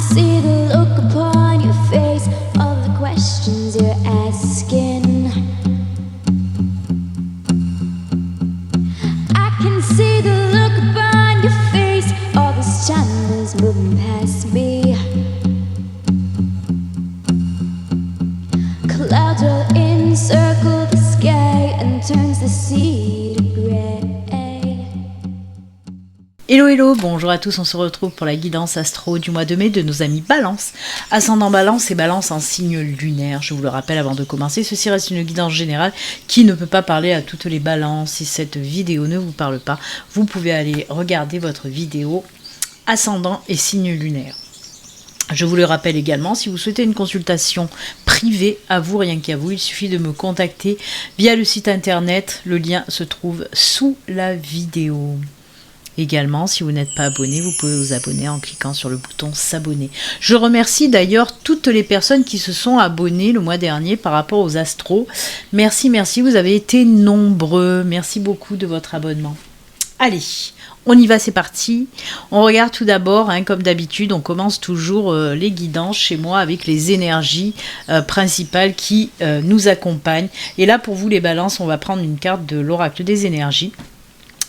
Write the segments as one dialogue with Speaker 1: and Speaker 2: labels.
Speaker 1: see the look upon your face, all the questions you're asking. I can see the look upon your face, all this time is moving past me. Clouds roll in, circle the sky, and turns the sea to grey.
Speaker 2: Hello hello, bonjour à tous, on se retrouve pour la guidance astro du mois de mai de nos amis Balance. Ascendant Balance et Balance en signe lunaire. Je vous le rappelle avant de commencer, ceci reste une guidance générale qui ne peut pas parler à toutes les balances. Si cette vidéo ne vous parle pas, vous pouvez aller regarder votre vidéo Ascendant et signe lunaire. Je vous le rappelle également, si vous souhaitez une consultation privée, à vous, rien qu'à vous, il suffit de me contacter via le site internet. Le lien se trouve sous la vidéo. Également, si vous n'êtes pas abonné, vous pouvez vous abonner en cliquant sur le bouton s'abonner. Je remercie d'ailleurs toutes les personnes qui se sont abonnées le mois dernier par rapport aux astros. Merci, vous avez été nombreux. Merci beaucoup de votre abonnement. Allez, on y va, c'est parti. On regarde tout d'abord, comme d'habitude, on commence toujours les guidances chez moi avec les énergies principales qui nous accompagnent. Et là, pour vous les balances, on va prendre une carte de l'oracle des énergies.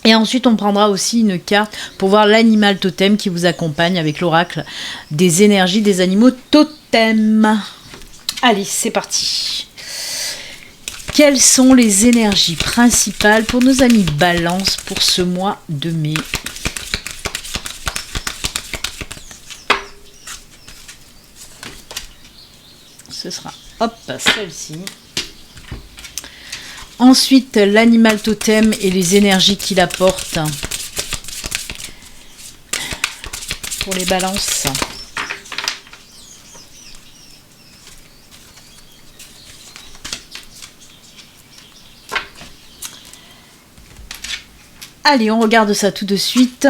Speaker 2: Et ensuite, on prendra aussi une carte pour voir l'animal totem qui vous accompagne avec l'oracle des énergies des animaux totems. Allez, c'est parti. Quelles sont les énergies principales pour nos amis Balance pour ce mois de mai ? Ce sera, celle-ci. Ensuite, l'animal totem et les énergies qu'il apporte pour les balances. Allez, on regarde ça tout de suite.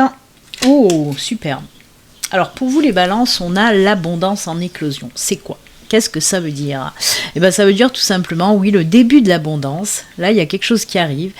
Speaker 2: Oh, super. Alors, pour vous les balances, on a l'abondance en éclosion. C'est quoi ? Qu'est-ce que ça veut dire ? Eh bien, ça veut dire tout simplement, oui, le début de l'abondance. Là, il y a quelque chose qui arrive.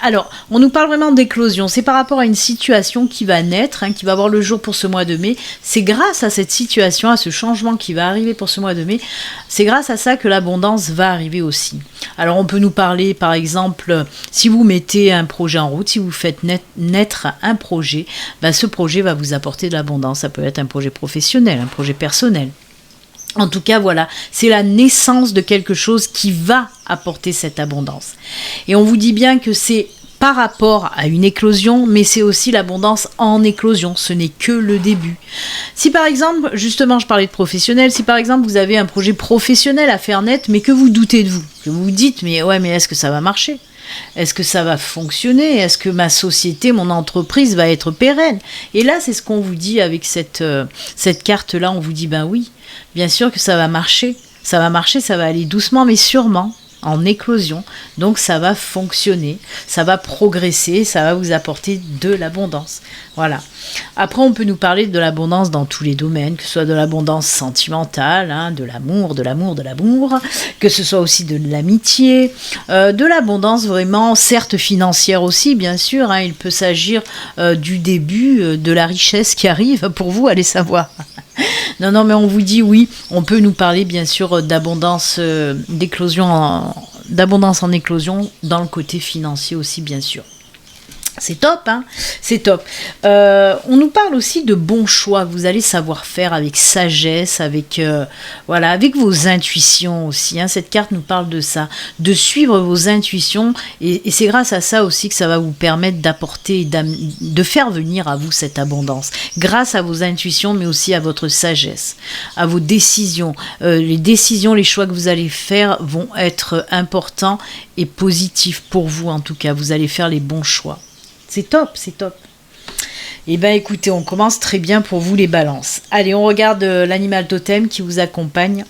Speaker 2: Alors, on nous parle vraiment d'éclosion. C'est par rapport à une situation qui va naître, qui va voir le jour pour ce mois de mai. C'est grâce à cette situation, à ce changement qui va arriver pour ce mois de mai, c'est grâce à ça que l'abondance va arriver aussi. Alors, on peut nous parler, par exemple, si vous mettez un projet en route, si vous faites naître un projet, ce projet va vous apporter de l'abondance. Ça peut être un projet professionnel, un projet personnel. En tout cas, voilà, c'est la naissance de quelque chose qui va apporter cette abondance. Et on vous dit bien que c'est par rapport à une éclosion, mais c'est aussi l'abondance en éclosion, ce n'est que le début. Si par exemple, justement je parlais de professionnel, si par exemple vous avez un projet professionnel à faire naître, mais que vous doutez de vous, que vous vous dites, mais est-ce que ça va marcher ? Est-ce que ça va fonctionner ? Est-ce que ma société, mon entreprise va être pérenne ? Et là, c'est ce qu'on vous dit avec cette carte-là. On vous dit, oui, bien sûr que ça va marcher. Ça va marcher, ça va aller doucement, mais sûrement, en éclosion. Donc, ça va fonctionner, ça va progresser, ça va vous apporter de l'abondance. Voilà. Après, on peut nous parler de l'abondance dans tous les domaines, que ce soit de l'abondance sentimentale, de l'amour, que ce soit aussi de l'amitié, de l'abondance vraiment, certes financière aussi, bien sûr. Il peut s'agir du début de la richesse qui arrive pour vous, allez savoir. Non, mais on vous dit oui, on peut nous parler bien sûr d'abondance, d'abondance en éclosion dans le côté financier aussi, bien sûr. C'est top, c'est top. On nous parle aussi de bons choix. Vous allez savoir faire avec sagesse, avec vos intuitions aussi. Cette carte nous parle de ça, de suivre vos intuitions. Et c'est grâce à ça aussi que ça va vous permettre d'apporter, de faire venir à vous cette abondance. Grâce à vos intuitions, mais aussi à votre sagesse, à vos décisions. Les choix que vous allez faire vont être importants et positifs pour vous en tout cas. Vous allez faire les bons choix. C'est top. Eh bien, écoutez, on commence très bien pour vous les balances. Allez, on regarde l'animal totem qui vous accompagne.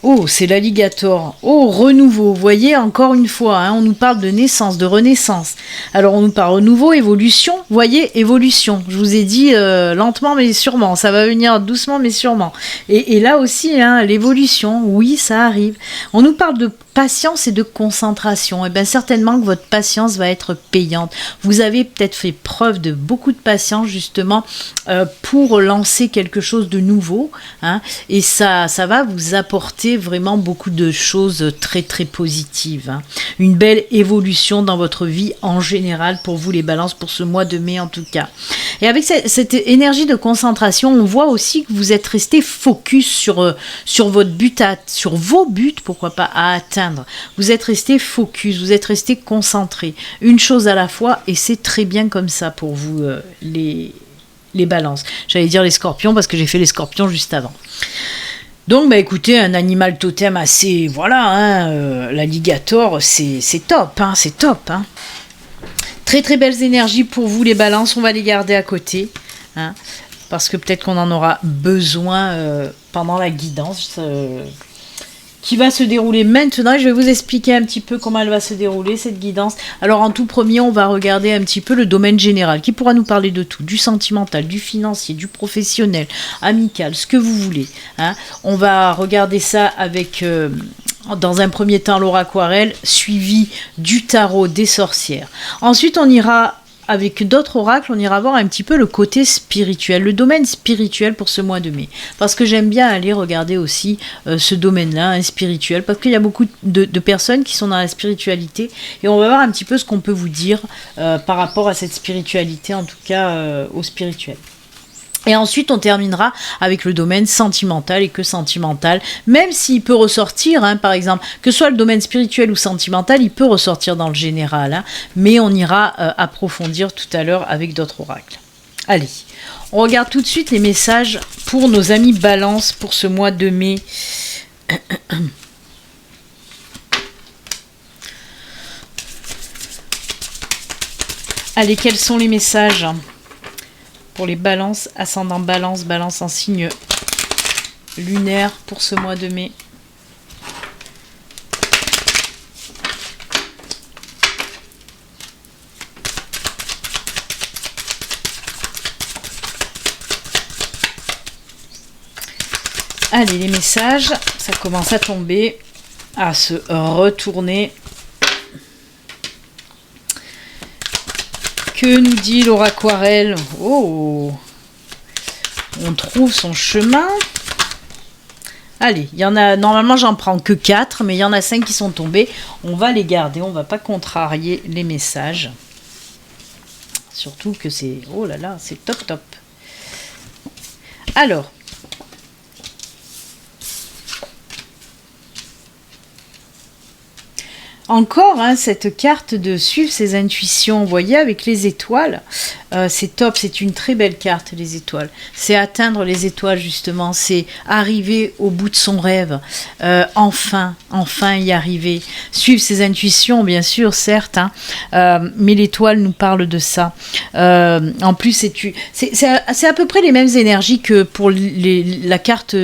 Speaker 2: Oh, c'est l'alligator. Oh, renouveau. Vous voyez, encore une fois, hein, on nous parle de naissance, de renaissance. Alors, on nous parle renouveau, évolution. Vous voyez, évolution. Je vous ai dit lentement, mais sûrement. Ça va venir doucement, mais sûrement. Et là aussi, hein, l'évolution, oui, ça arrive. On nous parle de patience et de concentration. Et bien, certainement que votre patience va être payante. Vous avez peut-être fait preuve de beaucoup de patience, justement, pour lancer quelque chose de nouveau. Hein, et ça va vous apporter vraiment beaucoup de choses très, très positives. Hein. Une belle évolution dans votre vie en général pour vous, les balances, pour ce mois de mai en tout cas. Et avec cette énergie de concentration, on voit aussi que vous êtes resté focus sur votre but, sur vos buts, pourquoi pas, à atteindre. Vous êtes resté focus, vous êtes resté concentré. Une chose à la fois, et c'est très bien comme ça pour vous, les balances. J'allais dire les scorpions parce que j'ai fait les scorpions juste avant. Donc, bah écoutez, un animal totem assez... Voilà, hein, l'alligator, c'est top, hein, c'est top. Hein. Très très belles énergies pour vous, les balances. On va les garder à côté. Hein, parce que peut-être qu'on en aura besoin pendant la guidance qui va se dérouler maintenant. Je vais vous expliquer un petit peu comment elle va se dérouler, cette guidance. Alors, en tout premier, on va regarder un petit peu le domaine général, qui pourra nous parler de tout, du sentimental, du financier, du professionnel, amical, ce que vous voulez. Hein. On va regarder ça avec, dans un premier temps, l'oraquarelle, suivi du tarot des sorcières. Ensuite, on ira... Avec d'autres oracles, on ira voir un petit peu le côté spirituel, le domaine spirituel pour ce mois de mai. Parce que j'aime bien aller regarder aussi ce domaine-là, hein, spirituel, parce qu'il y a beaucoup de personnes qui sont dans la spiritualité, et on va voir un petit peu ce qu'on peut vous dire par rapport à cette spiritualité, en tout cas au spirituel. Et ensuite, on terminera avec le domaine sentimental, et que sentimental, même s'il peut ressortir, hein, par exemple, que ce soit le domaine spirituel ou sentimental, il peut ressortir dans le général, hein, mais on ira approfondir tout à l'heure avec d'autres oracles. Allez, on regarde tout de suite les messages pour nos amis Balance pour ce mois de mai. Allez, quels sont les messages ? Pour les balances, ascendant balance, balance en signe lunaire pour ce mois de mai. Allez, les messages, ça commence à tomber, à se retourner. Que nous dit l'oraquarelle ? Oh, on trouve son chemin. Allez, il y en a, normalement j'en prends que 4, mais il y en a 5 qui sont tombés. On va les garder, on va pas contrarier les messages. Surtout que c'est, oh là là, c'est top top. Alors, encore, hein, cette carte de suivre ses intuitions, vous voyez, avec les étoiles, c'est top, c'est une très belle carte, les étoiles. C'est atteindre les étoiles, justement, c'est arriver au bout de son rêve, enfin y arriver. Suivre ses intuitions, bien sûr, certes, hein, mais l'étoile nous parle de ça. En plus, c'est à peu près les mêmes énergies que pour la carte,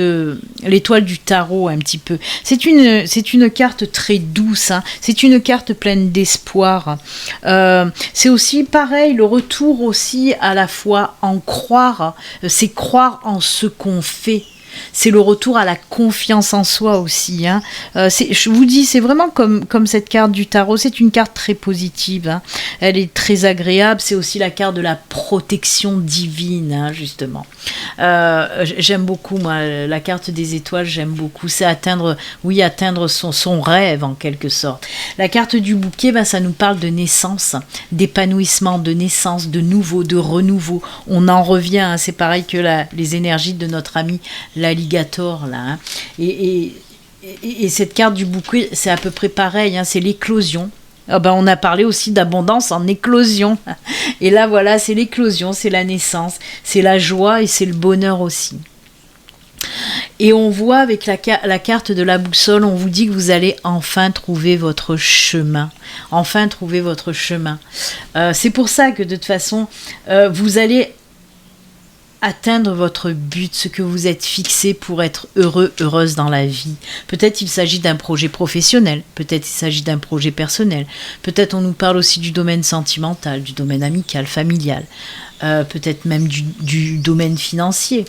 Speaker 2: l'étoile du tarot, un petit peu. C'est une carte très douce, hein. C'est une carte pleine d'espoir. C'est aussi pareil, le retour aussi à la fois en croire, c'est croire en ce qu'on fait. C'est le retour à la confiance en soi aussi. Hein. Je vous dis, c'est vraiment comme cette carte du tarot. C'est une carte très positive. Hein. Elle est très agréable. C'est aussi la carte de la protection divine, hein, justement. J'aime beaucoup, moi, la carte des étoiles. J'aime beaucoup. C'est atteindre son rêve, en quelque sorte. La carte du bouquet, ben, ça nous parle de naissance, d'épanouissement, de naissance, de nouveau, de renouveau. On en revient. Hein. C'est pareil que les énergies de notre ami l'alligator là, hein. Et cette carte du bouquet, c'est à peu près pareil, hein, c'est l'éclosion. Ah ben, on a parlé aussi d'abondance en éclosion, et là voilà, c'est l'éclosion, c'est la naissance, c'est la joie et c'est le bonheur aussi. Et on voit avec la carte de la boussole, on vous dit que vous allez enfin trouver votre chemin. Enfin trouver votre chemin. C'est pour ça que de toute façon, vous allez atteindre votre but, ce que vous êtes fixé pour être heureux, heureuse dans la vie. Peut-être il s'agit d'un projet professionnel, peut-être il s'agit d'un projet personnel, peut-être on nous parle aussi du domaine sentimental, du domaine amical, familial, peut-être même du domaine financier.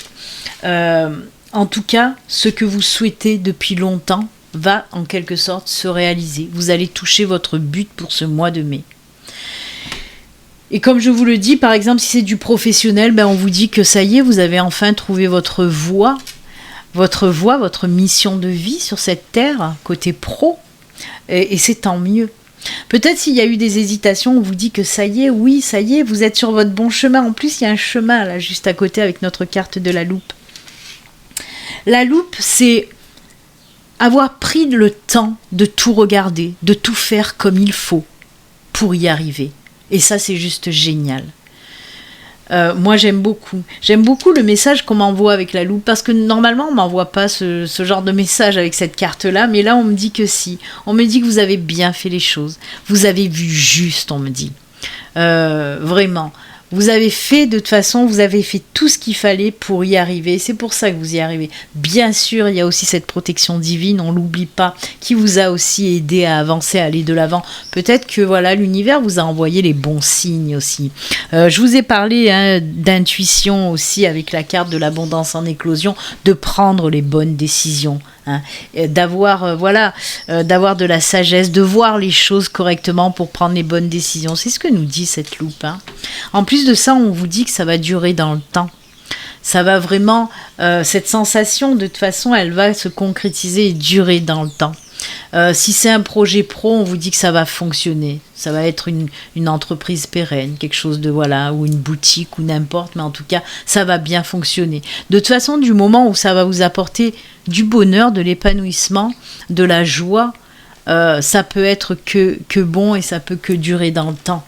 Speaker 2: En tout cas, ce que vous souhaitez depuis longtemps va en quelque sorte se réaliser. Vous allez toucher votre but pour ce mois de mai. Et comme je vous le dis, par exemple, si c'est du professionnel, on vous dit que ça y est, vous avez enfin trouvé votre voie, votre mission de vie sur cette terre, côté pro, et c'est tant mieux. Peut-être s'il y a eu des hésitations, on vous dit que ça y est, oui, ça y est, vous êtes sur votre bon chemin. En plus, il y a un chemin là, juste à côté avec notre carte de la loupe. La loupe, c'est avoir pris le temps de tout regarder, de tout faire comme il faut pour y arriver. Et ça, c'est juste génial. Moi, j'aime beaucoup. J'aime beaucoup le message qu'on m'envoie avec la loupe, parce que normalement, on ne m'envoie pas ce genre de message avec cette carte-là, mais là, on me dit que si. On me dit que vous avez bien fait les choses. Vous avez vu juste, on me dit. Vraiment. Vous avez fait, de toute façon, vous avez fait tout ce qu'il fallait pour y arriver. C'est pour ça que vous y arrivez. Bien sûr, il y a aussi cette protection divine, on ne l'oublie pas, qui vous a aussi aidé à avancer, à aller de l'avant. Peut-être que voilà, l'univers vous a envoyé les bons signes aussi. Je vous ai parlé d'intuition aussi avec la carte de l'abondance en éclosion, de prendre les bonnes décisions. D'avoir de la sagesse, de voir les choses correctement pour prendre les bonnes décisions. C'est ce que nous dit cette loupe. En plus de ça, on vous dit que ça va durer dans le temps. Ça va vraiment, cette sensation, de toute façon, elle va se concrétiser et durer dans le temps. Si c'est un projet pro, on vous dit que ça va fonctionner. Ça va être une entreprise pérenne, quelque chose de ou une boutique ou n'importe, mais en tout cas, ça va bien fonctionner. De toute façon, du moment où ça va vous apporter du bonheur, de l'épanouissement, de la joie, ça peut être que bon et ça peut que durer dans le temps.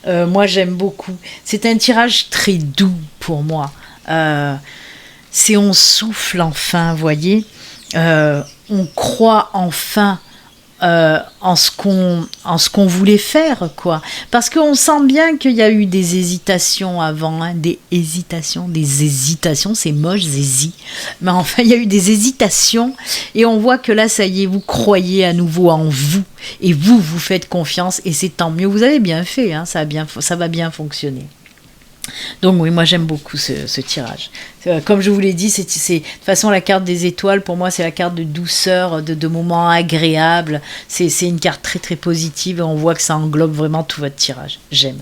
Speaker 2: Moi, j'aime beaucoup. C'est un tirage très doux pour moi. C'est on souffle enfin, voyez. On croit enfin en ce qu'on voulait faire, quoi. Parce qu'on sent bien qu'il y a eu des hésitations avant, des hésitations, c'est moche, zézi. Mais enfin, il y a eu des hésitations et on voit que là, ça y est, vous croyez à nouveau en vous et vous faites confiance et c'est tant mieux. Vous avez bien fait, ça va bien fonctionner. Donc oui, moi j'aime beaucoup ce tirage. Comme je vous l'ai dit, c'est de toute façon la carte des étoiles, pour moi c'est la carte de douceur, de moments agréables. C'est une carte très très positive et on voit que ça englobe vraiment tout votre tirage. J'aime.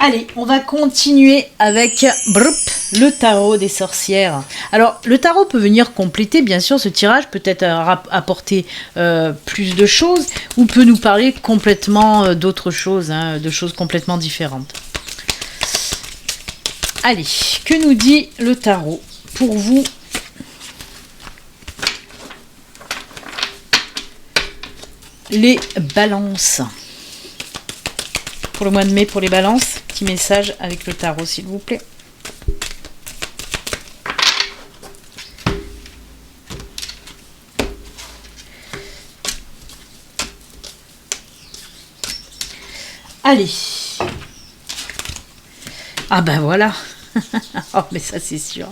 Speaker 2: Allez, on va continuer avec le tarot des sorcières. Alors, le tarot peut venir compléter, bien sûr, ce tirage, peut-être apporter plus de choses, ou peut nous parler complètement d'autres choses, de choses complètement différentes. Allez, que nous dit le tarot pour vous? Les balances. Pour le mois de mai, pour les balances, petit message avec le tarot, s'il vous plaît. Allez. Ah ben voilà. Oh, mais ça c'est sûr.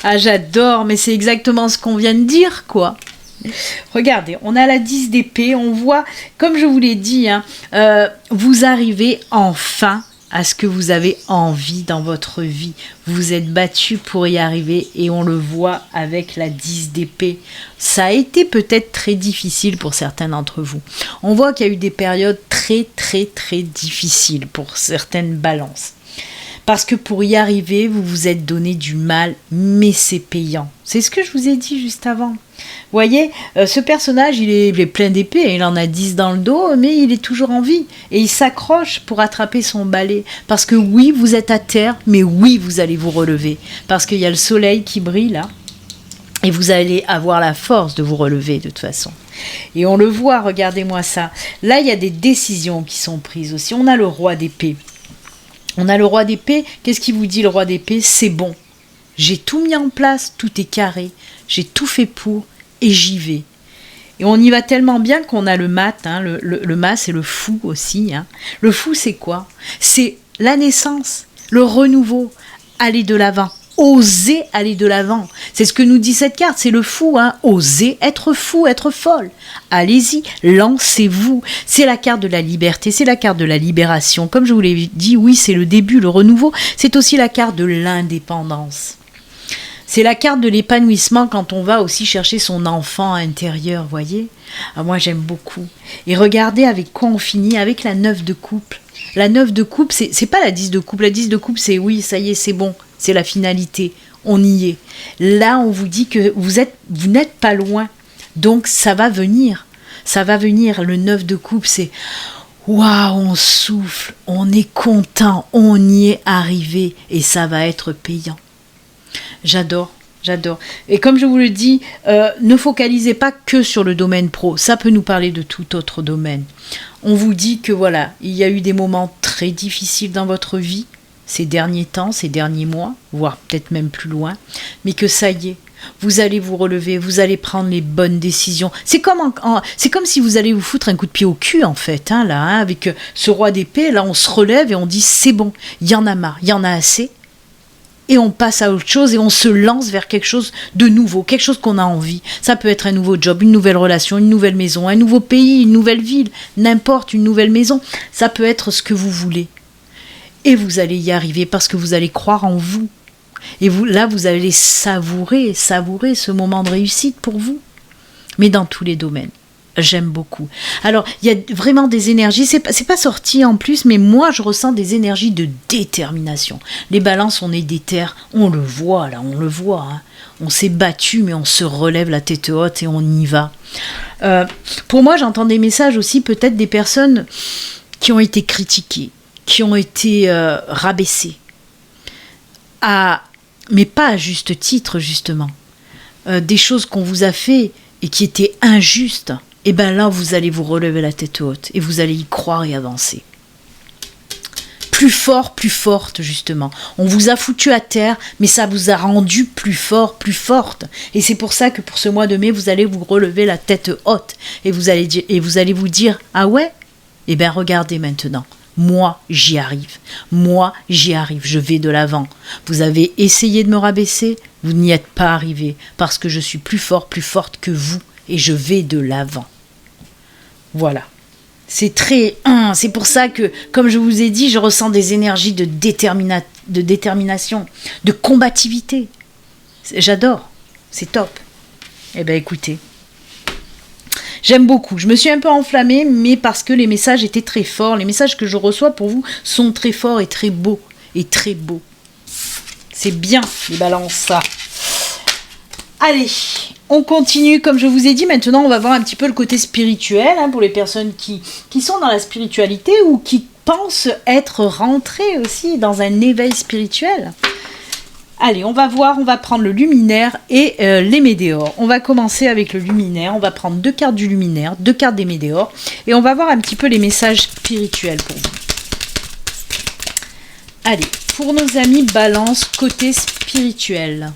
Speaker 2: Ah, j'adore, mais c'est exactement ce qu'on vient de dire, quoi. Regardez, on a la 10 d'épée, on voit, comme je vous l'ai dit, vous arrivez enfin à ce que vous avez envie dans votre vie. Vous êtes battu pour y arriver et on le voit avec la 10 d'épée. Ça a été peut-être très difficile pour certains d'entre vous. On voit qu'il y a eu des périodes très très très difficiles pour certaines balances. Parce que pour y arriver, vous vous êtes donné du mal, mais c'est payant. C'est ce que je vous ai dit juste avant. Vous voyez, ce personnage, il est plein d'épées, il en a 10 dans le dos, mais il est toujours en vie. Et il s'accroche pour attraper son balai. Parce que oui, vous êtes à terre, mais oui, vous allez vous relever. Parce qu'il y a le soleil qui brille là. Et vous allez avoir la force de vous relever de toute façon. Et on le voit, regardez-moi ça. Là, il y a des décisions qui sont prises aussi. On a le roi d'épée. On a le roi d'épée. Qu'est-ce qu'il vous dit, le roi d'épée? C'est bon. J'ai tout mis en place, tout est carré. J'ai tout fait pour et j'y vais. Et on y va tellement bien qu'on a le mat. Le mat, c'est le fou aussi. Le fou, c'est quoi? C'est la naissance, le renouveau. aller de l'avant. Osez aller de l'avant. C'est ce que nous dit cette carte, c'est le fou, hein. Osez être fou, être folle. Allez-y, lancez-vous. C'est la carte de la liberté, c'est la carte de la libération. Comme je vous l'ai dit, oui, c'est le début, le renouveau. C'est aussi la carte de l'indépendance. C'est la carte de l'épanouissement quand on va aussi chercher son enfant intérieur, voyez. Moi, j'aime beaucoup. Et regardez avec quoi on finit, avec la 9 de coupe. La 9 de coupe, c'est pas la 10 de coupe. La 10 de coupe, c'est oui, ça y est, c'est bon. C'est la finalité. On y est. Là, on vous dit que vous n'êtes pas loin. Donc, ça va venir. Ça va venir. Le 9 de coupe, c'est waouh, on souffle, on est content, on y est arrivé et ça va être payant. J'adore. Et comme je vous le dis, ne focalisez pas que sur le domaine pro. Ça peut nous parler de tout autre domaine. On vous dit que voilà, il y a eu des moments très difficiles dans votre vie, ces derniers temps, ces derniers mois, voire peut-être même plus loin, mais que ça y est, vous allez vous relever, vous allez prendre les bonnes décisions. C'est comme si vous allez vous foutre un coup de pied au cul, en fait, hein, là, hein, avec ce roi d'épée. Là, on se relève et on dit c'est bon, il y en a marre, il y en a assez. Et on passe à autre chose et on se lance vers quelque chose de nouveau, quelque chose qu'on a envie. Ça peut être un nouveau job, une nouvelle relation, une nouvelle maison, un nouveau pays, une nouvelle ville, n'importe, une nouvelle maison. Ça peut être ce que vous voulez. Et vous allez y arriver parce que vous allez croire en vous. Et là, vous allez savourer ce moment de réussite pour vous. Mais dans tous les domaines. J'aime beaucoup. Alors, il y a vraiment des énergies, c'est pas sorti en plus, mais moi, je ressens des énergies de détermination. Les balances, on est déter, on le voit, là, on le voit. Hein. On s'est battu, mais on se relève la tête haute et on y va. Pour moi, j'entends des messages aussi, peut-être des personnes qui ont été critiquées, qui ont été rabaissées. Mais pas à juste titre, justement. Des choses qu'on vous a fait et qui étaient injustes. Et bien là, vous allez vous relever la tête haute et vous allez y croire et avancer. Plus fort, plus forte, justement. On vous a foutu à terre, mais ça vous a rendu plus fort, plus forte. Et c'est pour ça que pour ce mois de mai, vous allez vous relever la tête haute et vous allez vous dire « Ah ouais ? Eh bien, regardez maintenant. Moi, j'y arrive. Moi, j'y arrive. Je vais de l'avant. Vous avez essayé de me rabaisser, vous n'y êtes pas arrivé parce que je suis plus fort, plus forte que vous. Et je vais de l'avant. Voilà. C'est pour ça que, comme je vous ai dit, je ressens des énergies de détermination, de combativité. J'adore. C'est top. Eh bien, écoutez. J'aime beaucoup. Je me suis un peu enflammée, mais parce que les messages étaient très forts. Les messages que je reçois pour vous sont très forts et très beaux. C'est bien, les balances, ça. Allez, on continue. Comme je vous ai dit, maintenant, on va voir un petit peu le côté spirituel, hein, pour les personnes qui sont dans la spiritualité ou qui pensent être rentrées aussi dans un éveil spirituel. Allez, on va prendre le luminaire et les météores. On va commencer avec le luminaire. On va prendre 2 cartes du luminaire, 2 cartes des météores et on va voir un petit peu les messages spirituels pour vous. Allez, pour nos amis Balance, côté spirituel.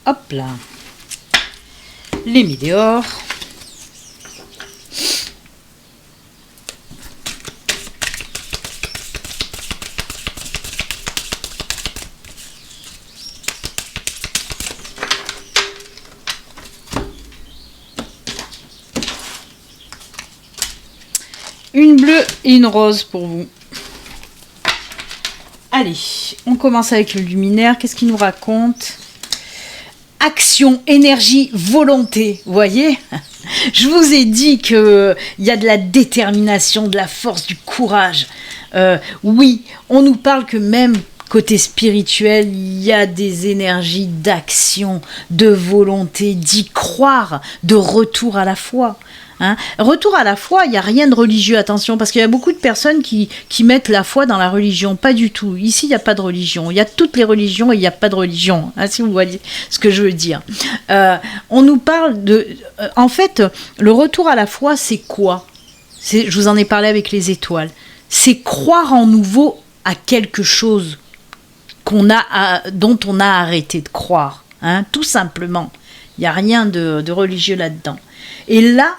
Speaker 2: Hop là. Les météores. Une bleue et une rose pour vous. Allez, on commence avec le luminaire. Qu'est-ce qu'il nous raconte ? Action, énergie, volonté, vous voyez ? Je vous ai dit qu'il y a de la détermination, de la force, du courage. Oui, on nous parle que même côté spirituel, il y a des énergies d'action, de volonté, d'y croire, de retour à la foi. Hein. Retour à la foi, il n'y a rien de religieux, attention, parce qu'il y a beaucoup de personnes qui mettent la foi dans la religion. Pas du tout. Ici, il n'y a pas de religion. Il y a toutes les religions et il n'y a pas de religion, hein, si vous voyez ce que je veux dire. On nous parle de... en fait, le retour à la foi, c'est quoi ? Je vous en ai parlé avec les étoiles. C'est croire en nouveau à quelque chose. dont on a arrêté de croire, hein, tout simplement. Il n'y a rien de religieux là-dedans. Et là,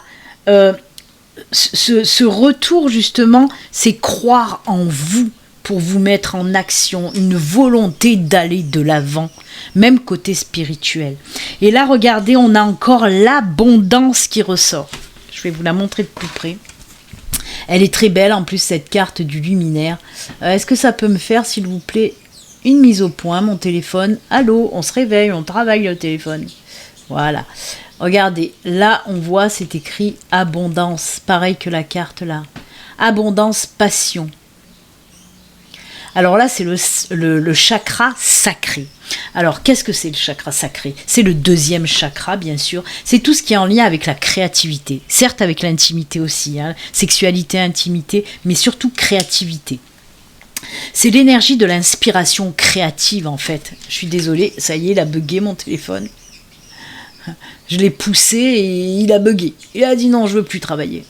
Speaker 2: ce retour, justement, c'est croire en vous pour vous mettre en action, une volonté d'aller de l'avant, même côté spirituel. Et là, regardez, on a encore l'abondance qui ressort. Je vais vous la montrer de plus près. Elle est très belle, en plus, cette carte du luminaire. Est-ce que ça peut me faire, s'il vous plaît, une mise au point, mon téléphone? Allô, on se réveille, on travaille le téléphone. Voilà. Regardez, là, on voit, c'est écrit abondance, pareil que la carte là. Abondance, passion. Alors là, c'est le chakra sacré. Alors, qu'est-ce que c'est le chakra sacré? C'est le deuxième chakra, bien sûr. C'est tout ce qui est en lien avec la créativité. Certes, avec l'intimité aussi, hein. Sexualité, intimité, mais surtout créativité. C'est l'énergie de l'inspiration créative, en fait. Je suis désolée, ça y est, il a bugué mon téléphone. Je l'ai poussé et il a bugué. Il a dit non, je veux plus travailler.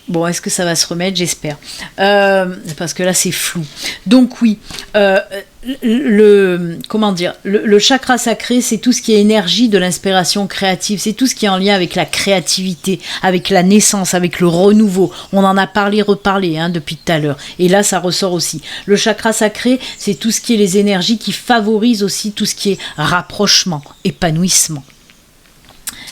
Speaker 2: Bon, est-ce que ça va se remettre? J'espère. Parce que là, c'est flou. Donc oui, le chakra sacré, c'est tout ce qui est énergie de l'inspiration créative. C'est tout ce qui est en lien avec la créativité, avec la naissance, avec le renouveau. On en a reparlé depuis tout à l'heure. Et là, ça ressort aussi. Le chakra sacré, c'est tout ce qui est les énergies qui favorisent aussi tout ce qui est rapprochement, épanouissement.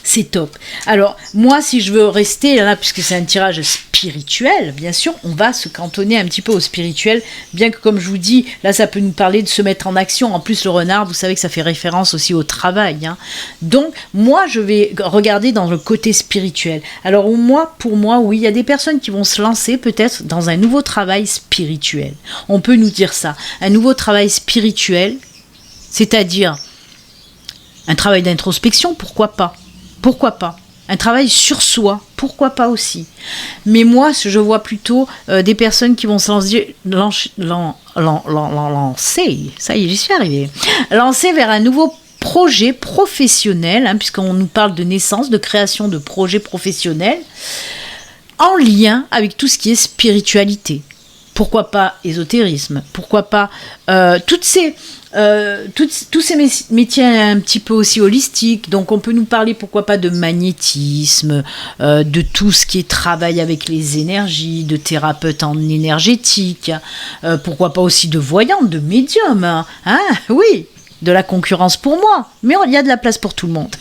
Speaker 2: C'est top. Alors, moi, si je veux rester là, puisque c'est un tirage spirituel, bien sûr, on va se cantonner un petit peu au spirituel, bien que, comme je vous dis, là, ça peut nous parler de se mettre en action. En plus, le renard, vous savez que ça fait référence aussi au travail, hein. Donc, moi, je vais regarder dans le côté spirituel. Alors, pour moi, oui, il y a des personnes qui vont se lancer peut-être dans un nouveau travail spirituel. On peut nous dire ça. Un nouveau travail spirituel, c'est-à-dire un travail d'introspection, pourquoi pas? Pourquoi pas? Un travail sur soi, pourquoi pas aussi? Mais moi, je vois plutôt des personnes qui vont se lancer, ça y est, j'y suis arrivée, lancer vers un nouveau projet professionnel, hein, puisqu'on nous parle de naissance, de création de projets professionnels, en lien avec tout ce qui est spiritualité. Pourquoi pas ésotérisme? Pourquoi pas tous ces métiers un petit peu aussi holistiques? Donc on peut nous parler, pourquoi pas, de magnétisme, de tout ce qui est travail avec les énergies, de thérapeute en énergétique, pourquoi pas aussi de voyante, de médium, hein, oui, de la concurrence pour moi, mais il y a de la place pour tout le monde.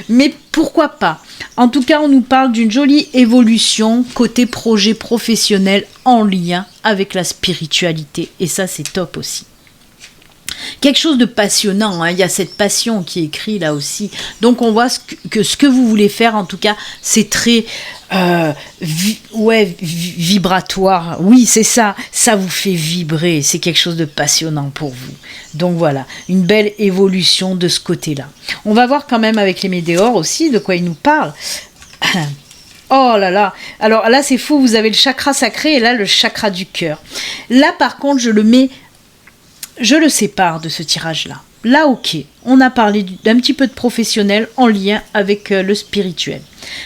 Speaker 2: Mais pourquoi pas? En tout cas, on nous parle d'une jolie évolution côté projet professionnel en lien avec la spiritualité. Et ça, c'est top aussi. Quelque chose de passionnant, hein. Il y a cette passion qui est écrite là aussi. Donc on voit que ce que vous voulez faire, en tout cas, c'est très vibratoire. Oui, c'est ça. Ça vous fait vibrer. C'est quelque chose de passionnant pour vous. Donc voilà, une belle évolution de ce côté-là. On va voir quand même avec les météores aussi de quoi ils nous parlent. Oh là là. Alors là, c'est fou. Vous avez le chakra sacré et là, le chakra du cœur. Là, par contre, je le sépare de ce tirage-là. Là, ok, on a parlé d'un petit peu de professionnel en lien avec le spirituel.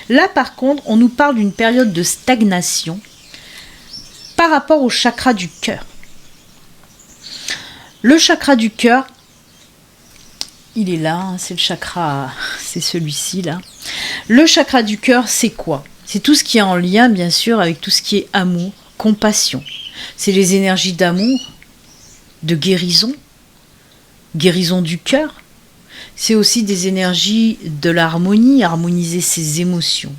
Speaker 2: Là, par contre, on nous parle d'une période de stagnation par rapport au chakra du cœur. Le chakra du cœur, il est là, hein, c'est le chakra, c'est celui-ci là. Le chakra du cœur, c'est quoi? C'est tout ce qui est en lien, bien sûr, avec tout ce qui est amour, compassion. C'est les énergies d'amour, de guérison du cœur. C'est aussi des énergies de l'harmonie, harmoniser ses émotions.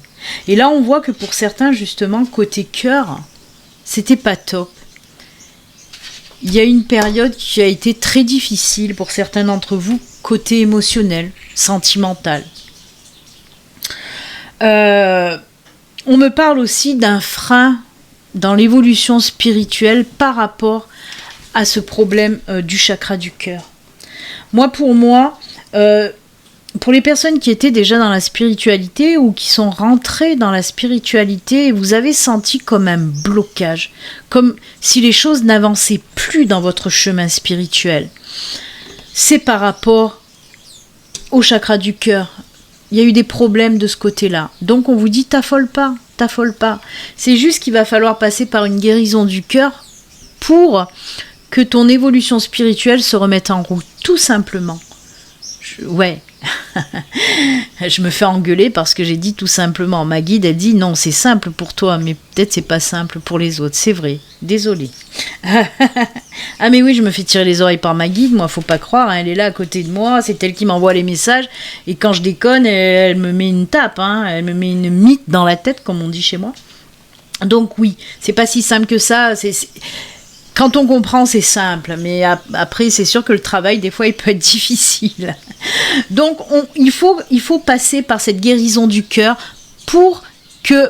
Speaker 2: Et là, on voit que pour certains, justement, côté cœur, c'était pas top. Il y a une période qui a été très difficile pour certains d'entre vous, côté émotionnel, sentimental. On me parle aussi d'un frein dans l'évolution spirituelle par rapport à ce problème du chakra du cœur. Pour les personnes qui étaient déjà dans la spiritualité ou qui sont rentrées dans la spiritualité, vous avez senti comme un blocage, comme si les choses n'avançaient plus dans votre chemin spirituel. C'est par rapport au chakra du cœur. Il y a eu des problèmes de ce côté-là. Donc on vous dit, t'affole pas. C'est juste qu'il va falloir passer par une guérison du cœur pour que ton évolution spirituelle se remette en route, tout simplement. Ouais. Je me fais engueuler parce que j'ai dit tout simplement. Ma guide, elle dit non, c'est simple pour toi, mais peut-être c'est pas simple pour les autres. C'est vrai, désolée. Ah mais oui, je me fais tirer les oreilles par ma guide, moi faut pas croire, hein, elle est là à côté de moi, c'est elle qui m'envoie les messages, et quand je déconne, elle me met une tape, hein, elle me met une mythe dans la tête, comme on dit chez moi. Donc oui, c'est pas si simple que ça, quand on comprend, c'est simple, mais après, c'est sûr que le travail, des fois, il peut être difficile. Donc, il faut passer par cette guérison du cœur pour que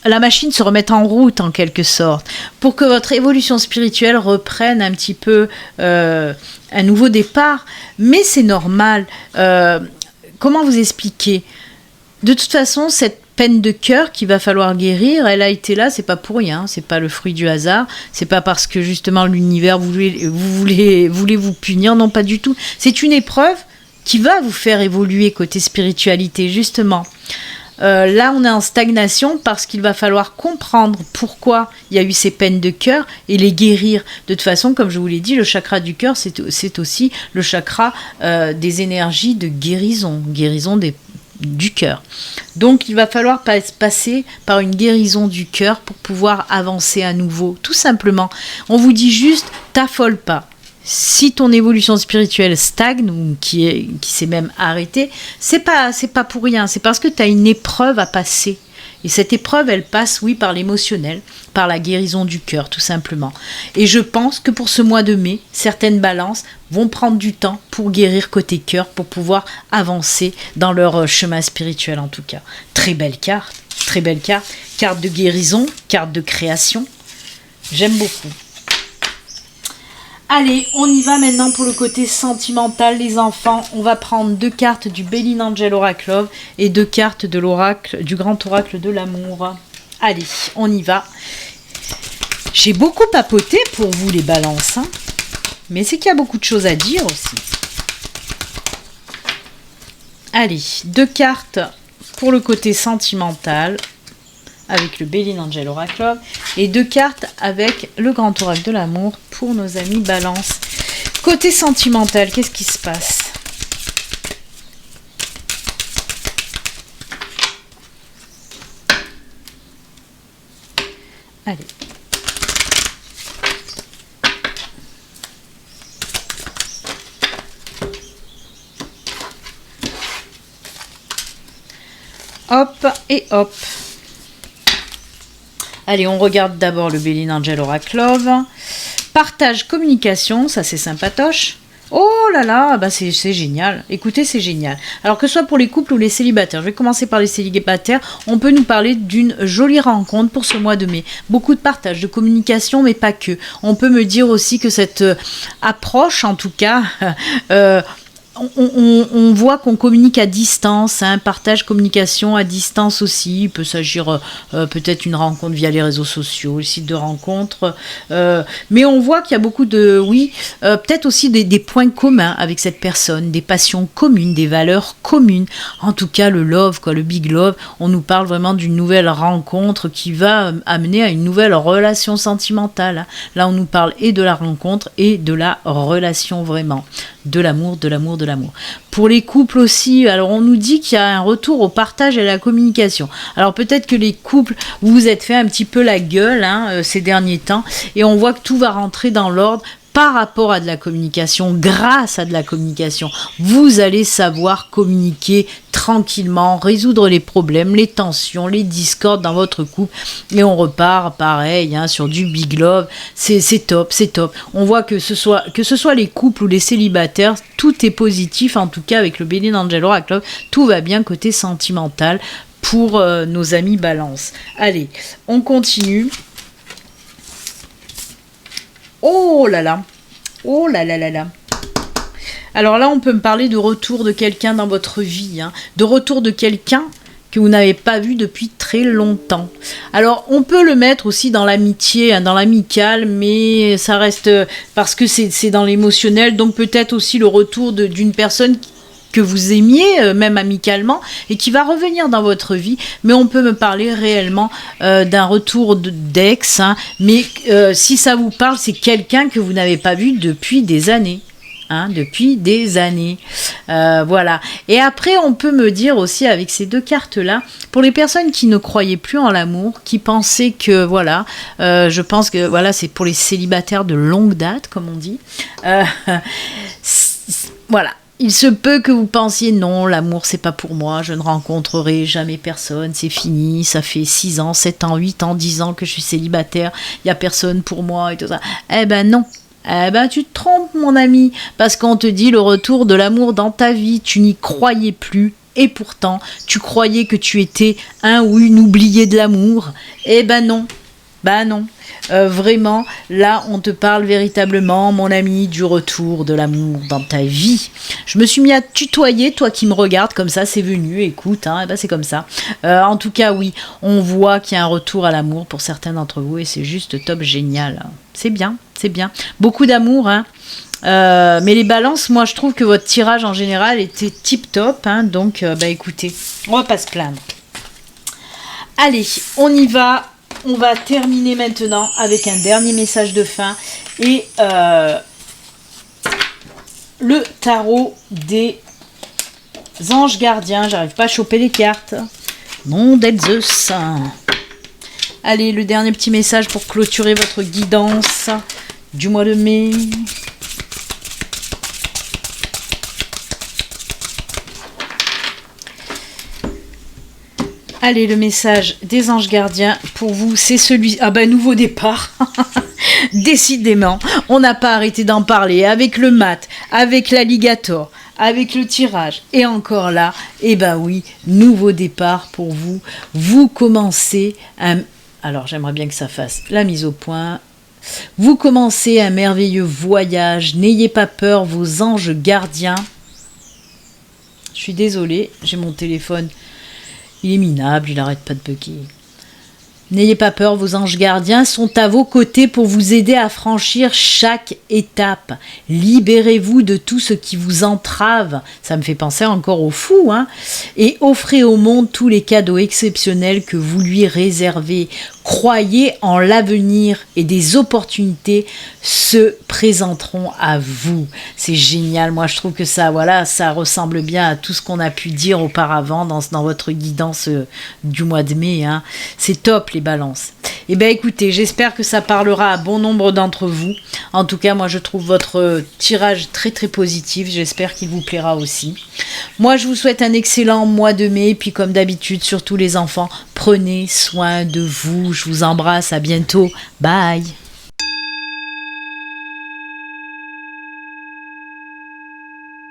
Speaker 2: la machine se remette en route, en quelque sorte, pour que votre évolution spirituelle reprenne un petit peu un nouveau départ. Mais c'est normal. Comment vous expliquer ? De toute façon, cette peine de cœur qu'il va falloir guérir, elle a été là, c'est pas pour rien, c'est pas le fruit du hasard, c'est pas parce que justement l'univers voulait vous punir, non pas du tout. C'est une épreuve qui va vous faire évoluer côté spiritualité, justement. Là, on est en stagnation parce qu'il va falloir comprendre pourquoi il y a eu ces peines de cœur et les guérir. De toute façon, comme je vous l'ai dit, le chakra du cœur, c'est aussi le chakra des énergies de guérison du cœur. Donc il va falloir passer par une guérison du cœur pour pouvoir avancer à nouveau, tout simplement. On vous dit juste, t'affole pas. Si ton évolution spirituelle stagne ou qui s'est même arrêtée, c'est pas pour rien, c'est parce que tu as une épreuve à passer. Et cette épreuve, elle passe, oui, par l'émotionnel, par la guérison du cœur, tout simplement. Et je pense que pour ce mois de mai, certaines balances vont prendre du temps pour guérir côté cœur, pour pouvoir avancer dans leur chemin spirituel, en tout cas. Très belle carte, carte de guérison, carte de création. J'aime beaucoup. Allez, on y va maintenant pour le côté sentimental, les enfants. On va prendre 2 cartes du Béline Angel Oracle Love et 2 cartes de l'oracle, du grand oracle de l'amour. Allez, on y va. J'ai beaucoup papoté pour vous, les balances, hein, mais c'est qu'il y a beaucoup de choses à dire aussi. Allez, 2 cartes pour le côté sentimental avec le Béline Angel Oracle Love et 2 cartes avec le grand oracle de l'amour pour nos amis balance. Côté sentimental, qu'est-ce qui se passe ? Allez. Hop et hop. Allez, on regarde d'abord le Béline Angel Oracle Love. Partage, communication, ça c'est sympatoche. Oh là là, bah c'est génial. Écoutez, c'est génial. Alors que ce soit pour les couples ou les célibataires, je vais commencer par les célibataires, on peut nous parler d'une jolie rencontre pour ce mois de mai. Beaucoup de partage, de communication, mais pas que. On peut me dire aussi que cette approche, en tout cas, on voit qu'on communique à distance, hein, partage, communication à distance aussi. Il peut s'agir peut-être une rencontre via les réseaux sociaux, les sites de rencontres. Mais on voit qu'il y a beaucoup de, peut-être aussi des points communs avec cette personne, des passions communes, des valeurs communes. En tout cas, le love, le big love, on nous parle vraiment d'une nouvelle rencontre qui va amener à une nouvelle relation sentimentale. Hein. Là, on nous parle et de la rencontre et de la relation vraiment. De l'amour. Pour les couples aussi, alors on nous dit qu'il y a un retour au partage et à la communication. Alors peut-être que les couples, vous vous êtes fait un petit peu la gueule ces derniers temps et on voit que tout va rentrer dans l'ordre par rapport à de la communication, grâce à de la communication. Vous allez savoir communiquer tranquillement, résoudre les problèmes, les tensions, les discordes dans votre couple et on repart pareil sur du big love. C'est top. On voit que ce soit les couples ou les célibataires, tout est positif en tout cas avec le Béline Angel Oracle Love. Tout va bien côté sentimental pour nos amis balance. Allez, on continue. Oh là là. Alors là, on peut me parler de retour de quelqu'un dans votre vie, de retour de quelqu'un que vous n'avez pas vu depuis très longtemps. Alors, on peut le mettre aussi dans l'amitié, dans l'amical, mais ça reste parce que c'est dans l'émotionnel, donc peut-être aussi le retour d'une personne que vous aimiez, même amicalement, et qui va revenir dans votre vie. Mais on peut me parler réellement d'un retour d'ex, hein, mais si ça vous parle, c'est quelqu'un que vous n'avez pas vu depuis des années. Depuis des années. Voilà. Et après, on peut me dire aussi avec ces deux cartes-là, pour les personnes qui ne croyaient plus en l'amour, qui pensaient que, voilà, je pense que, voilà, c'est pour les célibataires de longue date, comme on dit. Voilà. Il se peut que vous pensiez non, l'amour c'est pas pour moi, je ne rencontrerai jamais personne, c'est fini, ça fait 6 ans, 7 ans, 8 ans, 10 ans que je suis célibataire, il n'y a personne pour moi et tout ça. Eh ben non. Eh ben tu te trompes mon ami, parce qu'on te dit le retour de l'amour dans ta vie, tu n'y croyais plus, et pourtant tu croyais que tu étais un ou une oubliée de l'amour. Eh ben non, vraiment, là on te parle véritablement mon ami du retour de l'amour dans ta vie. Je me suis mis à tutoyer, toi qui me regardes comme ça, c'est venu, écoute, eh ben c'est comme ça. En tout cas oui, on voit qu'il y a un retour à l'amour pour certains d'entre vous et c'est juste top, génial. C'est bien. Beaucoup d'amour, hein. Mais les balances, moi je trouve que votre tirage en général était tip top, hein. Donc écoutez, on va pas se plaindre. Allez, on y va. On va terminer maintenant avec un dernier message de fin et le tarot des anges gardiens. J'arrive pas à choper les cartes. Nom d'Elzeus. Allez, le dernier petit message pour clôturer votre guidance du mois de mai. Allez, le message des anges gardiens pour vous, c'est celui... nouveau départ. Décidément, on n'a pas arrêté d'en parler avec le mat, avec l'alligator, avec le tirage. Et encore là, oui, nouveau départ pour vous. Vous commencez un... Alors, j'aimerais bien que ça fasse la mise au point. Vous commencez un merveilleux voyage. N'ayez pas peur, vos anges gardiens. Je suis désolée, j'ai mon téléphone... Il est minable, il n'arrête pas de bugger. N'ayez pas peur, vos anges gardiens sont à vos côtés pour vous aider à franchir chaque étape. Libérez-vous de tout ce qui vous entrave. Ça me fait penser encore aux fous, hein. Et offrez au monde tous les cadeaux exceptionnels que vous lui réservez. Croyez en l'avenir et des opportunités se présenteront à vous. C'est génial. Moi, je trouve que ça ressemble bien à tout ce qu'on a pu dire auparavant dans votre guidance du mois de mai, hein. C'est top, les balances. Écoutez, j'espère que ça parlera à bon nombre d'entre vous. En tout cas, moi, je trouve votre tirage très, très positif. J'espère qu'il vous plaira aussi. Moi, je vous souhaite un excellent mois de mai. Puis, comme d'habitude, surtout les enfants, prenez soin de vous. Je vous embrasse. À bientôt. Bye.